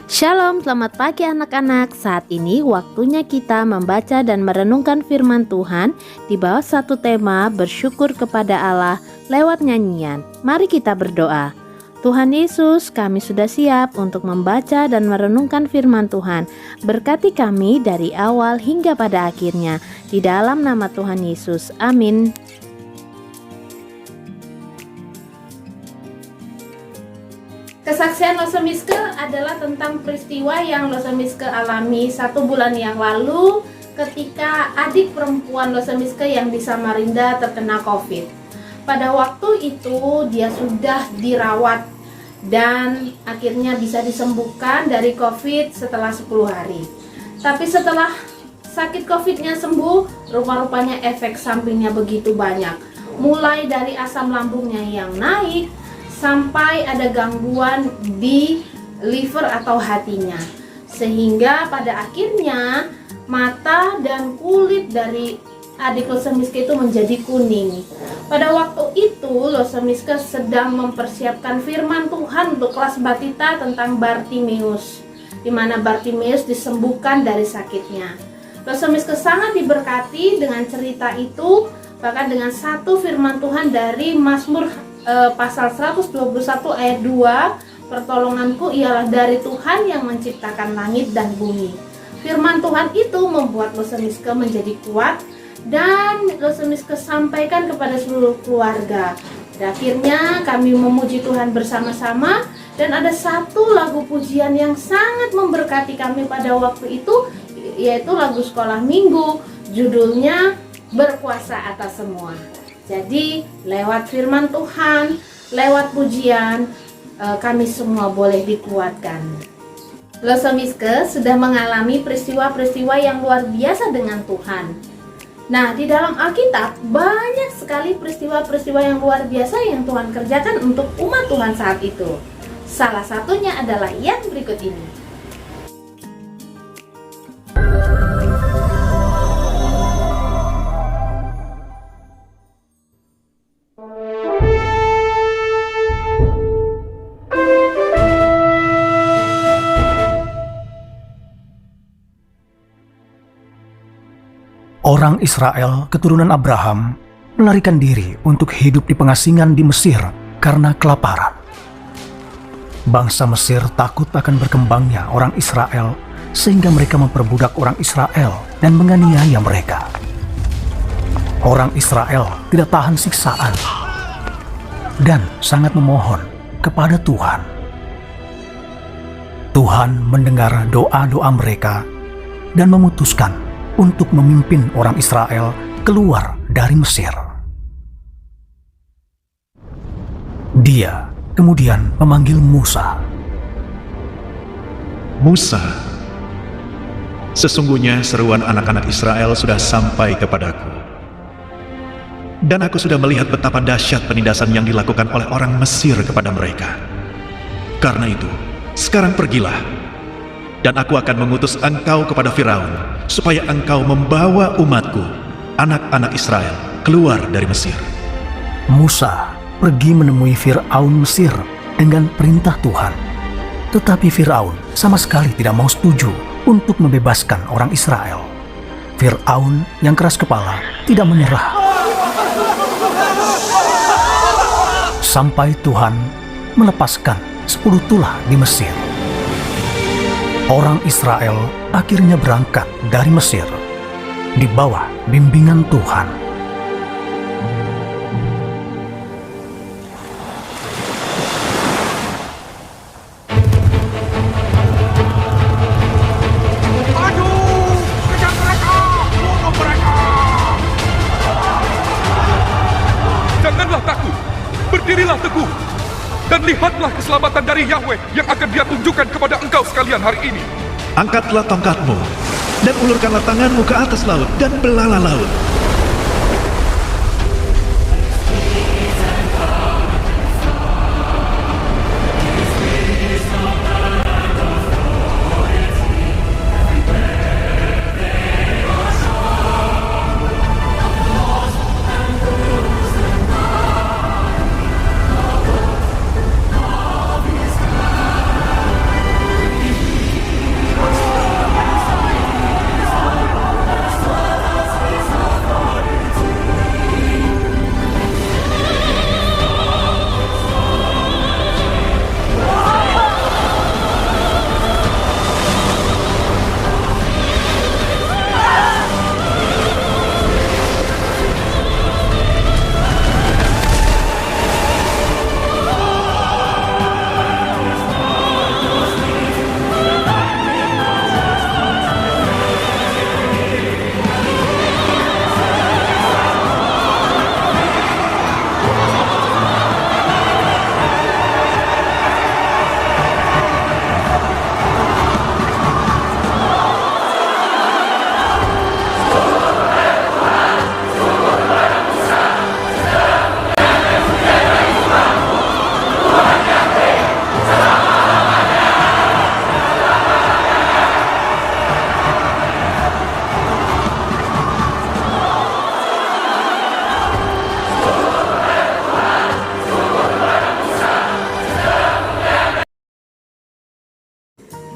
Shalom, selamat pagi anak-anak. Saat ini waktunya kita membaca dan merenungkan firman Tuhan di bawah satu tema bersyukur kepada Allah lewat nyanyian. Mari kita berdoa. Tuhan Yesus, kami sudah siap untuk membaca dan merenungkan firman Tuhan. Berkati kami dari awal hingga pada akhirnya. Di dalam nama Tuhan Yesus, amin. Kesaksian Losemiske adalah tentang peristiwa yang Losemiske alami 1 bulan yang lalu ketika adik perempuan Losemiske yang di Samarinda terkena COVID. Pada waktu itu dia sudah dirawat dan akhirnya bisa disembuhkan dari COVID setelah 10 hari. Tapi setelah sakit COVID-nya sembuh, rupa-rupanya efek sampingnya begitu banyak. Mulai dari asam lambungnya yang naik, sampai ada gangguan di liver atau hatinya, sehingga pada akhirnya mata dan kulit dari adik Losemiske itu menjadi kuning. Pada waktu itu Losemiske sedang mempersiapkan firman Tuhan untuk kelas batita tentang Bartimeus, di mana Bartimeus disembuhkan dari sakitnya. Losemiske sangat diberkati dengan cerita itu, bahkan dengan satu firman Tuhan dari Mazmur pasal 121 ayat 2, pertolonganku ialah dari Tuhan yang menciptakan langit dan bumi. Firman Tuhan itu membuat Losemiske menjadi kuat dan Losemiske sampaikan kepada seluruh keluarga. Dan akhirnya kami memuji Tuhan bersama-sama dan ada satu lagu pujian yang sangat memberkati kami pada waktu itu, yaitu lagu sekolah minggu, judulnya Berkuasa Atas Semua. Jadi lewat firman Tuhan, lewat pujian, kami semua boleh dikuatkan. Losemiske sudah mengalami peristiwa-peristiwa yang luar biasa dengan Tuhan. Nah, di dalam Alkitab banyak sekali peristiwa-peristiwa yang luar biasa yang Tuhan kerjakan untuk umat Tuhan saat itu. Salah satunya adalah yang berikut ini. Orang Israel keturunan Abraham melarikan diri untuk hidup di pengasingan di Mesir karena kelaparan. Bangsa Mesir takut akan berkembangnya orang Israel sehingga mereka memperbudak orang Israel dan menganiaya mereka. Orang Israel tidak tahan siksaan dan sangat memohon kepada Tuhan. Tuhan mendengar doa-doa mereka dan memutuskan untuk memimpin orang Israel keluar dari Mesir. Dia kemudian memanggil Musa. Musa, sesungguhnya seruan anak-anak Israel sudah sampai kepadaku. Dan aku sudah melihat betapa dahsyat penindasan yang dilakukan oleh orang Mesir kepada mereka. Karena itu, sekarang pergilah, dan aku akan mengutus engkau kepada Firaun, supaya engkau membawa umatku, anak-anak Israel, keluar dari Mesir. Musa pergi menemui Firaun Mesir dengan perintah Tuhan. Tetapi Firaun sama sekali tidak mau setuju untuk membebaskan orang Israel. Firaun yang keras kepala tidak menyerah. Sampai Tuhan melepaskan 10 tulah di Mesir. Orang Israel akhirnya berangkat dari Mesir di bawah bimbingan Tuhan. Maju! Kejar mereka! Bunuh mereka! Janganlah takut, berdirilah teguh, dan lihatlah keselamatan dari Yahweh yang akan Dia tunjukkan kepada engkau sekalian hari ini. Angkatlah tongkatmu, dan ulurkanlah tanganmu ke atas laut, dan belalah laut.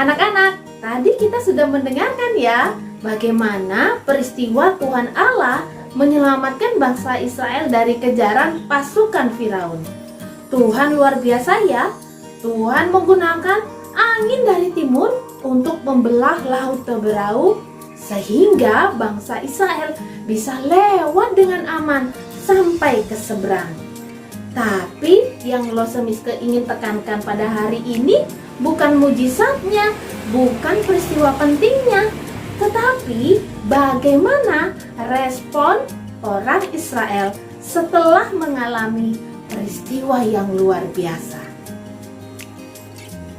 Anak-anak, tadi kita sudah mendengarkan ya bagaimana peristiwa Tuhan Allah menyelamatkan bangsa Israel dari kejaran pasukan Firaun. Tuhan luar biasa ya. Tuhan menggunakan angin dari timur untuk membelah laut Teberau sehingga bangsa Israel bisa lewat dengan aman sampai ke seberang. Tapi yang Losemiske ingin tekankan pada hari ini bukan mujizatnya, bukan peristiwa pentingnya, tetapi bagaimana respon orang Israel setelah mengalami peristiwa yang luar biasa.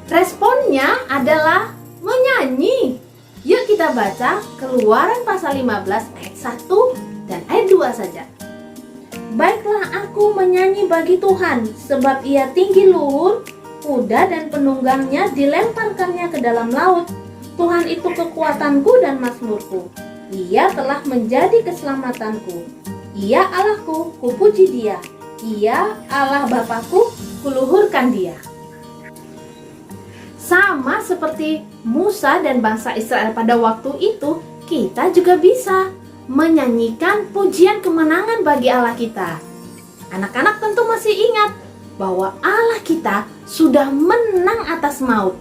Responnya adalah menyanyi. Yuk kita baca Keluaran pasal 15 ayat 1 dan ayat 2 saja. Baiklah aku menyanyi bagi Tuhan, sebab ia tinggi luhur, kuda dan penunggangnya dilemparkannya ke dalam laut. Tuhan itu kekuatanku dan mazmurku. Ia telah menjadi keselamatanku. Ia Allahku, kupuji dia. Ia Allah Bapakku, kuluhurkan dia. Sama seperti Musa dan bangsa Israel pada waktu itu, kita juga bisa menyanyikan pujian kemenangan bagi Allah kita. Anak-anak tentu masih ingat bahwa Allah kita sudah menang atas maut.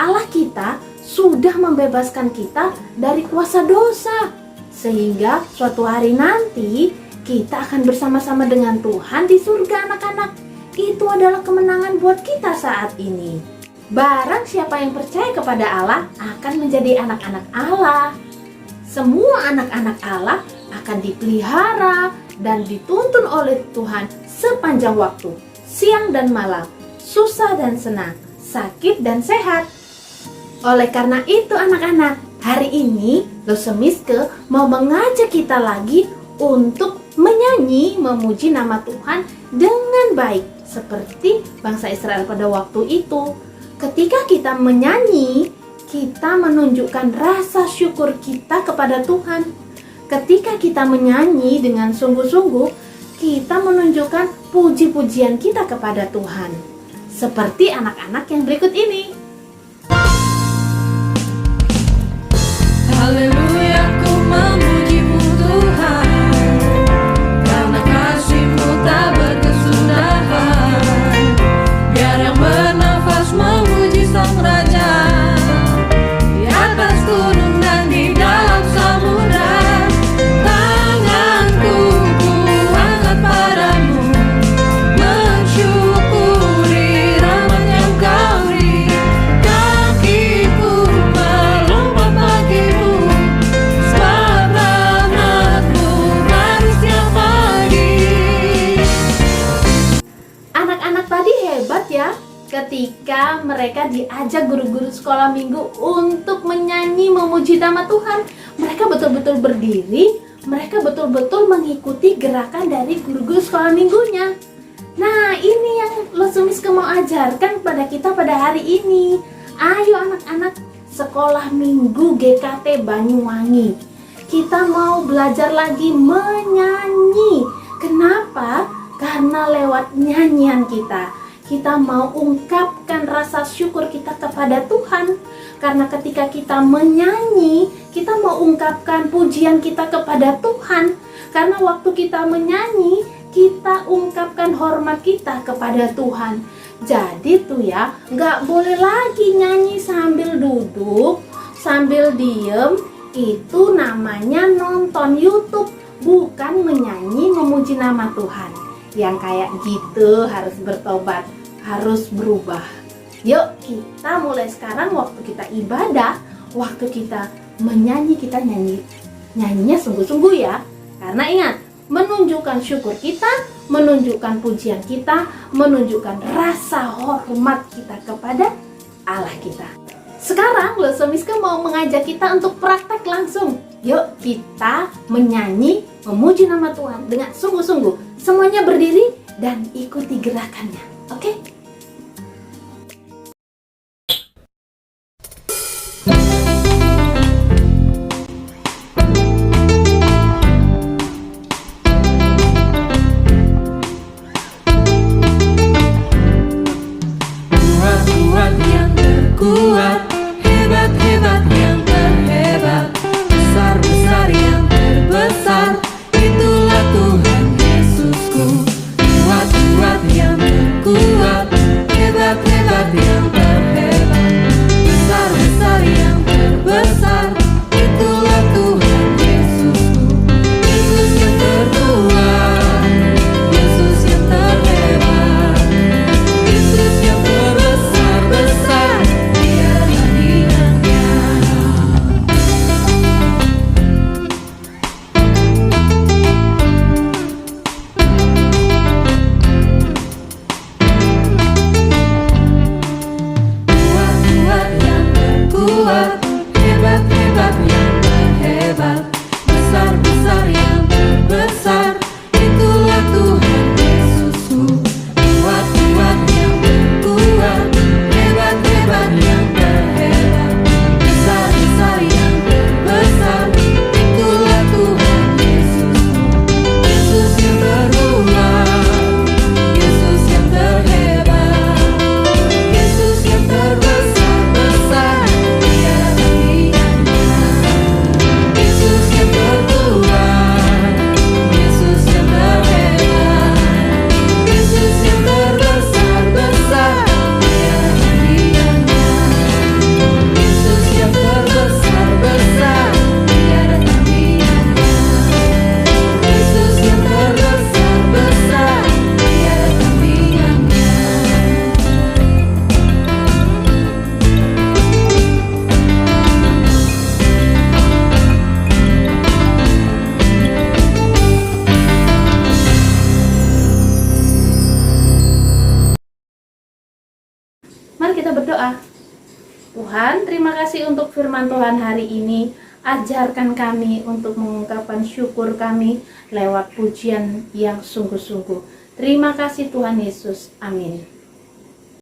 Allah kita sudah membebaskan kita dari kuasa dosa. Sehingga suatu hari nanti kita akan bersama-sama dengan Tuhan di surga, anak-anak. Itu adalah kemenangan buat kita saat ini. Barang siapa yang percaya kepada Allah akan menjadi anak-anak Allah. Semua anak-anak Allah akan dipelihara dan dituntun oleh Tuhan sepanjang waktu, siang dan malam, susah dan senang, sakit dan sehat. Oleh karena itu anak-anak, hari ini Losemiske mau mengajak kita lagi untuk menyanyi, memuji nama Tuhan dengan baik seperti bangsa Israel pada waktu itu. Ketika kita menyanyi, kita menunjukkan rasa syukur kita kepada Tuhan. Ketika kita menyanyi dengan sungguh-sungguh, kita menunjukkan puji-pujian kita kepada Tuhan. Seperti anak-anak yang berikut ini. Haleluya, ku memuji-Mu Tuhan, karena kasih-Mu tak berkesudahan. Biar yang bernafas memuji Sang Raja, di atas gunung dan di dalam samudra. Tanganku ku angkat padamu, mensyukuri rahmat yang Kau beri. Kakiku melompat bagimu, sebab rahmat-Mu baru setiap pagi. Anak-anak tadi hebat ya, ketika mereka diajak guru-guru sekolah minggu untuk menyanyi memuji nama Tuhan. Mereka betul-betul berdiri, mereka betul-betul mengikuti gerakan dari guru-guru sekolah minggunya. Nah, ini yang Losemiske mau ajarkan pada kita pada hari ini. Ayo anak-anak, sekolah minggu GKT Banyuwangi, kita mau belajar lagi menyanyi. Kenapa? Karena lewat nyanyian kita mau ungkapkan rasa syukur kita kepada Tuhan. Karena ketika kita menyanyi, kita mau ungkapkan pujian kita kepada Tuhan. Karena waktu kita menyanyi, kita ungkapkan hormat kita kepada Tuhan. Jadi tuh ya, nggak boleh lagi nyanyi sambil duduk, sambil diem. Itu namanya nonton YouTube, bukan menyanyi memuji nama Tuhan. Yang kayak gitu harus bertobat, harus berubah. Yuk kita mulai sekarang waktu kita ibadah, waktu kita menyanyi, kita nyanyinya sungguh-sungguh ya. Karena ingat, menunjukkan syukur kita, menunjukkan pujian kita, menunjukkan rasa hormat kita kepada Allah kita. Sekarang Losemiske mau mengajak kita untuk praktek langsung. Yuk kita menyanyi, memuji nama Tuhan dengan sungguh-sungguh. Semuanya berdiri dan ikuti gerakannya, oke? Tuhan yang terkuat, Mari kita berdoa. Tuhan, terima kasih untuk firman Tuhan hari ini. Ajarkan kami untuk mengungkapkan syukur kami lewat pujian yang sungguh-sungguh. Terima kasih Tuhan Yesus. Amin.